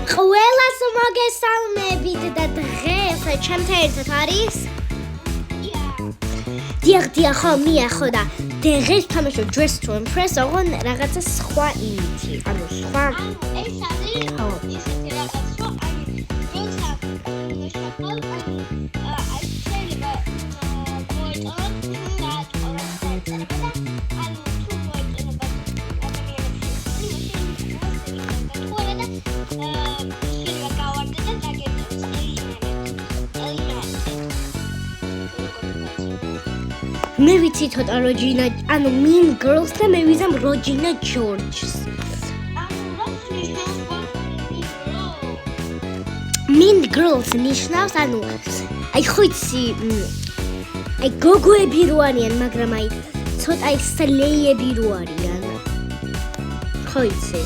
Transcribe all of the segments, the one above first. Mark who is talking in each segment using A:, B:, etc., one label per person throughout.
A: ყველას მოგესალმებით და დღეს ჩემთან ერთად არის დიახ მიახო და დღეს თამაშობ Dress to Impress ოღონ რაღაცა სხვა იმითი ანუ სხვა
B: ეს არის ისეთი რაღაც რომ როცა შევყავ აი შეიძლება მოეწონოთ
A: მე ვიცი ცოტა როჯინა ანუ Mean Girls და მე ვიზამ როჯინა ჯორჯს Mean Girls ნიშნავს ანუ აი ხოიცი აი გოგოები რო არიან მაგრამ აი ცოტა აი სლეიები რო არიან ხოიცი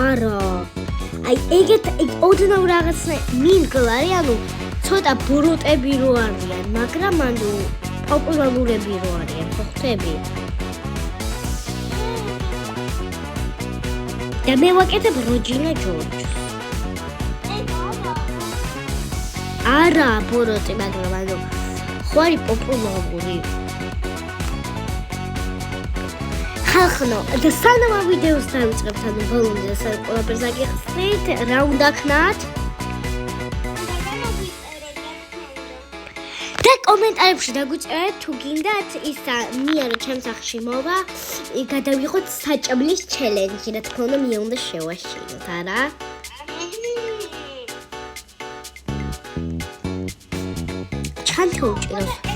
A: არა აი ეგეთ ოდნავ რაღაცა Mean Girl არის ანუ ცოტა ბოროტები რო არიან, მაგრამ ანუ პოპულარულები რო არიან, ხო ხვდები? და მე ვაკეთებ როჯინა ჯორჯს. არა, ბოროტი, მაგრამ ანუ ხო არის პოპულარული. ხალხო, და სანამ ამ ვიდეოს დავიწყებთ, ანუ ბოლომდე სანამ ყველაფერს აგიხსნით, რა უნდა ქნათ? კომენტარებში დაგვიწერეთ თუ გინდათ ისა მიერო ჩემს სახლში მოვა გადავიღოთ საჭმლის ჩელენჯი რა თქმა უნდა მე უნდა შევაშინოთ არა ჩანთოუჭიროს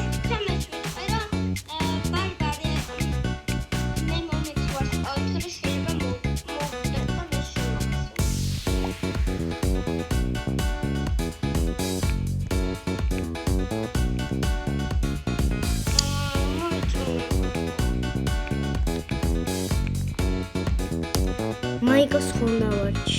A: Michael Skonawacz.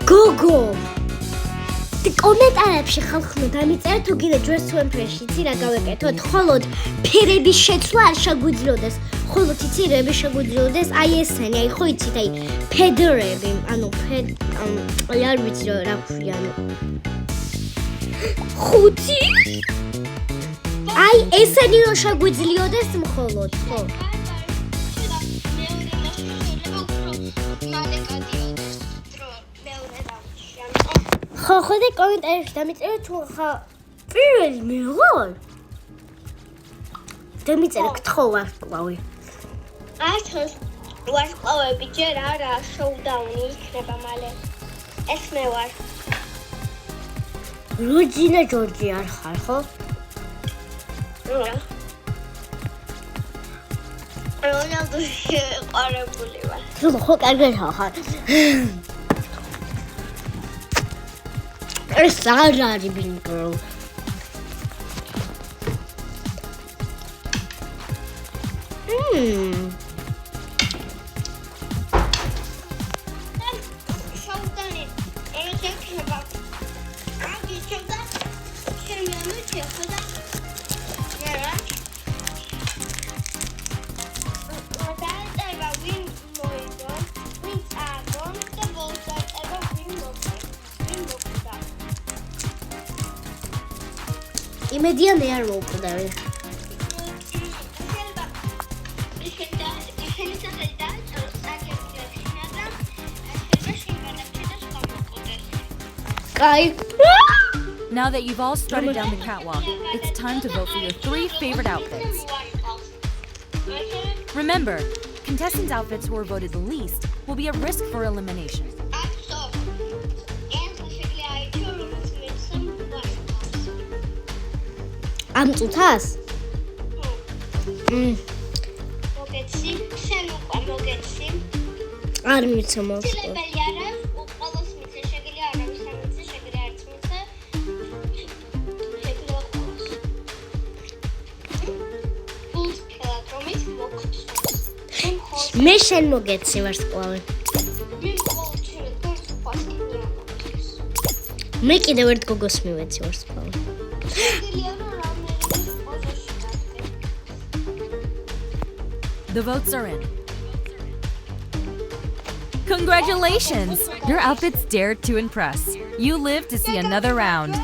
A: Gogo. კომენტარებში ხალხო დამიწერეთ თუ გინდა Dress to Impress-ში იცი რა გავეკეთოთ ხოლოდ ფერების შეცვლა არ შეგვიძლიოდეს ხოლოდ იცი რები შეგვიძლიოდეს აი ესენი აი ხო იცით აი ფედერები ანუ აი არ ვიცი რა ქვია ანუ ხუთი აი ესენი რო შეგვიძლიოდეს მხოლოდ ხო ხო და კომენტარებში დამიწერეთ თუ ხა პირველი მეღარ დამიწერე გთხოვ ვარსკვლავი
B: ათოს ვარსკვლავები ჯერ არა შოუდაუნი იქნება მალე ეს მე ვარ
A: როჯინა ჯორჯი არ ხარ ხო?
B: რონალდო შეყარებული ვარ
A: ხო კარგად ხარ ეს არ არის Mean Girl
B: შოუდაუნი ერთხება აგი შევდა ჩემი ამოჩი ხოდა რა მოდაწერა ვინ მოედო ვინ წაგონ და მოდაწერა ვინ მოხდა
A: იმედია მე არ მოვკვდავი
C: Now that you've all strutted down the catwalk, it's time to vote for your 3 favorite outfits. Remember, contestants' outfits who are voted the least will be at risk for elimination.
A: ამ წუთას?
B: მოგეცი, შენ უკვე მოგეცი.
A: არ მიცე მოსკო.
B: შეიძლება არა, უყოლოს მიცე, შეგიძლია არა მიცე, შეგიძლია არც მიცე. შეგიძლია უყოლოს. ფულს ფილატრომის მოგწ.
A: მე შენ მოგეცი ვარსკვლავი.
B: მე ყოველ
A: მე კიდევ ერთ გოგოს მივეცი ვარსკვლავი.
C: The votes are in. Congratulations! Your outfits dared to impress. You live to see another round.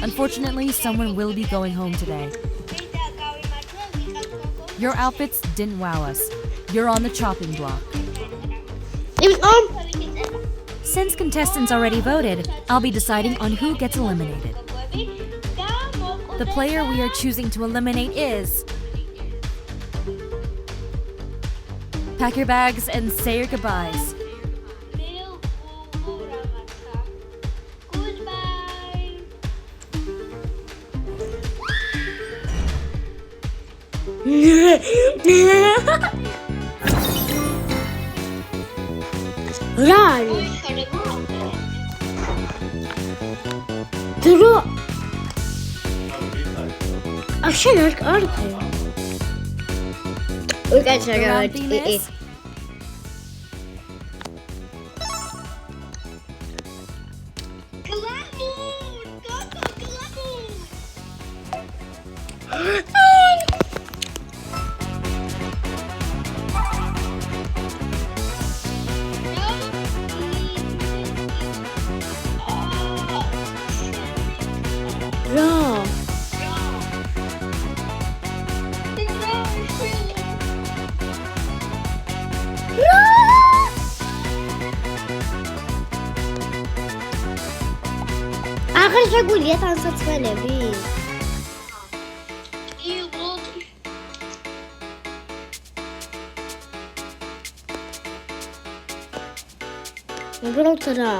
C: Unfortunately, someone will be going home today. Your outfits didn't wow us. You're on the chopping block. Since contestants already voted, I'll be deciding on who gets eliminated. The player we are choosing to eliminate is... Pack your bags and say your goodbyes.
A: Rari. Dro. Akşam arkaya.
C: Around Venus?
A: Ra. აღარ შეგულიათ ანსაცმელები? უბრალოდ რა?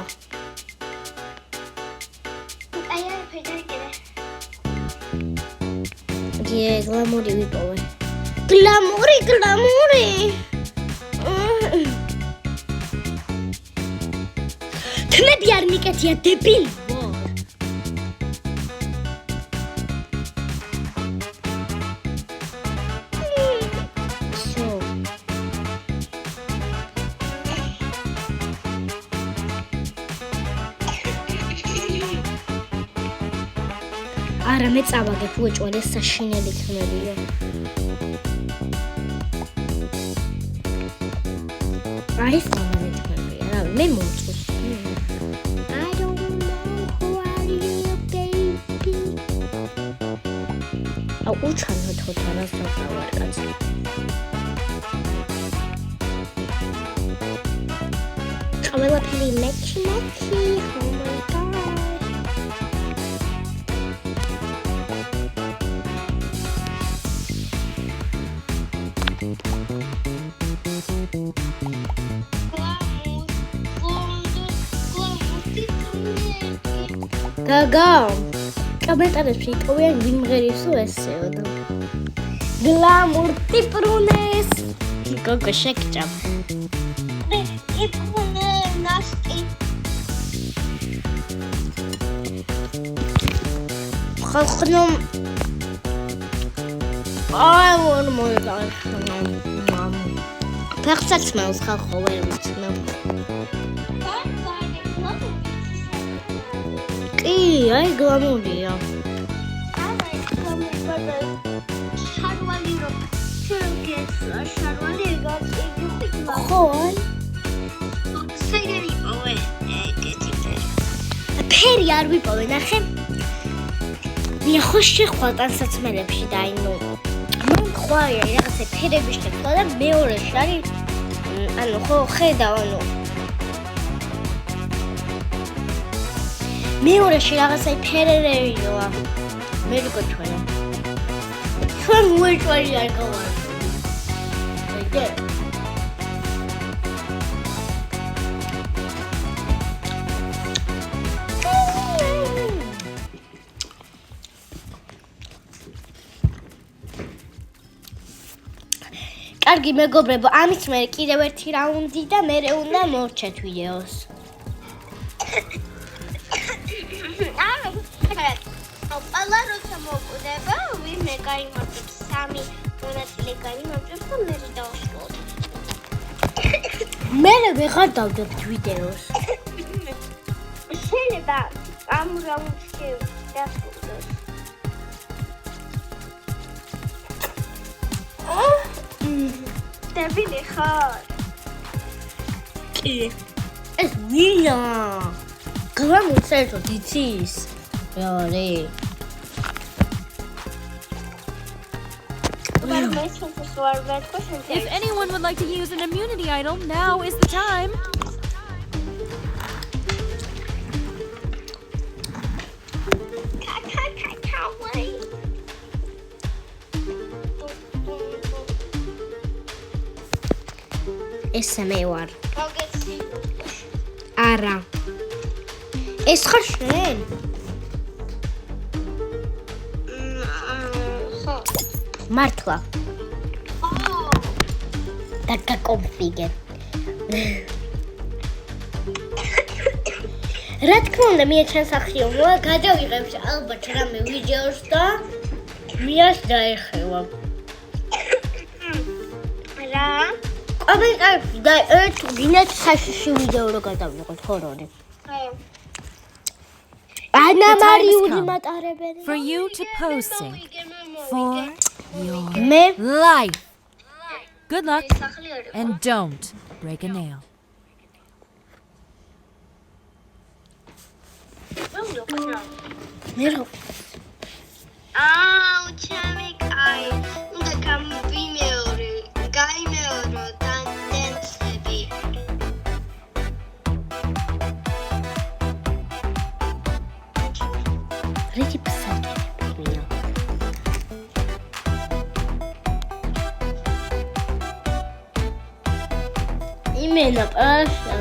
A: გლამური ვიპოვე. გლამური. თმები არ მიკეთია დებილი. არა მე წავაგებ უეჭვალე საშინელი თმებია. აი სამარი თმებია რა მე მომწონს. I don't know who are you baby. აუ უჩანო თოთარას დავარ კაცი. ყველაფერი მეჩი. Oh my god. Gaga. კომენტარებში იტყობიან ვიმღერისო ესეო და გლამურ ტიპრუნეს. გოგო შეკჭამ.
B: ტიპრუნე ნასტი.
A: ხალხნომ აი ვარ მოიგარ. ფეხსაც მავს ხალხო ვერ ვიცნო. კი, აი გლამურია. ხო, აი. ფერი არ ვიპოვე, ნახე. მე ხო შეხვალ ტანსაცმელებში და აი ნუ მან ხვარი რაღაცა ფერები შეხვალ და მეორეში არის ანუ ხო ხედავ ანუ მეორეში რაღაცა ფერერებია მე გქოჩვენა ჩვენ უეჭვარი არ გავარ ეგე კარგი მეგობრებო, ამის მერე კიდევ ერთი რაუნდი და მერე უნდა მორჩეთ ვიდეოს.
B: ყველა როცა მოკვდება, ვინმე გაიმარჯვებს 3 მონაწილე გაიმარჯვებს და მე დავაშლოთ.
A: მე ვეღარ დავდებთ ვიდეოს.
B: შეიძლება ამ რაუნდში დასრულდეს. დებილი ხარ?
A: კი. ეს ვია? გამოსერტო დიცის. რორი.
C: If anyone would like to use an immunity idol, now is the time.
A: ესე მე ვარ. არა. ეს ხარ შენ? მართლა. და გაკონფიგე. რა თქმა უნდა, მე ჩანსახიობო, გადავიღებ ალბათ რამე ვიდეოს და მიას დაეხევა.
B: რა?
A: კომენტარში და ერთ გინათ საშიში ვიდეო რო გადავიღოთ ჰორორი. ანა მარიული მატარებელი.
C: For you to post sync for your
A: მე
C: life. Good luck and don't break a nail.
A: მე რო
B: აუ, ჩემი კაი. უნდა გამვიმეორო, გაიმეორო დანტენსები.
A: რითი ფსაკერებია? იმენა პაშა.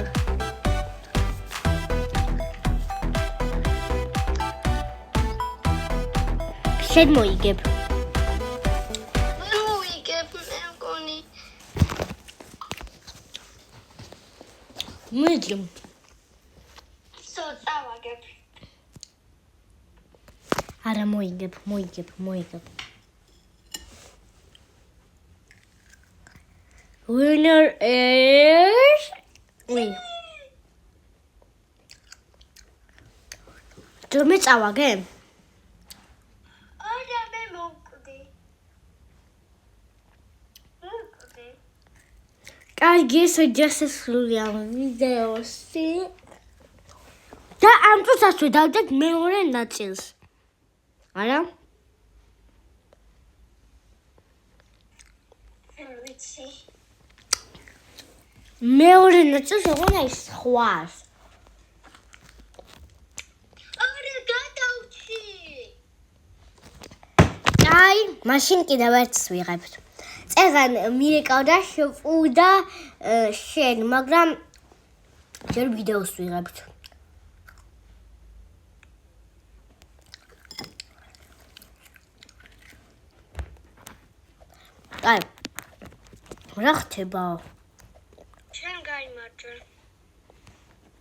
A: შენ მოიგებ.
B: ვიგებ მე მგონი.
A: მიდი.
B: წავაგებ.
A: არა მოიგებ. Winner is me. তুমি წავაგე?
B: არა მე მოვკვდი.
A: კარგი, ესე დასასრულია ვიდეოსი. და ამ წუთს ასე დავდეთ მეორე ნაწილს. არა?
B: ვიცი.
A: მეორე ნაწილს ეგონა ის ხვას.
B: არა გადავჩი.
A: აი, მაშინ კიდევ ერთს ვიღებთ. წეგან მირეკავდა შეყუდა შენ, მაგრამ ჯერ ვიდეოს ვიღებთ. აი, რა ხდება?
B: შენ გაიმარჯვე.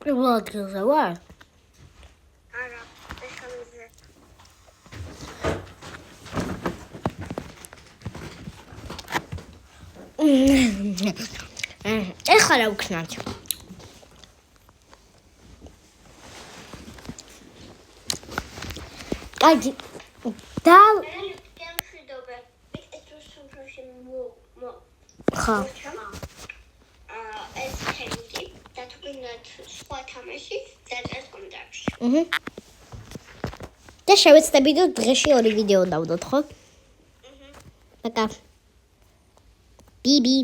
A: პირველ ადგილზე ვარ?
B: არა, მეხამეზე.
A: ეხლა რა ვქნათ? კარგი. და
B: გემშვიდობე. ეს რუსულში
A: ხა.
B: ეს ხენდი და თუ გინდათ სხვა თამაში დაწერთ კომენტარში.
A: და შევეცდები და დღეში 2 ვიდეო დავდოთ, ხო? პაკა. ბიბი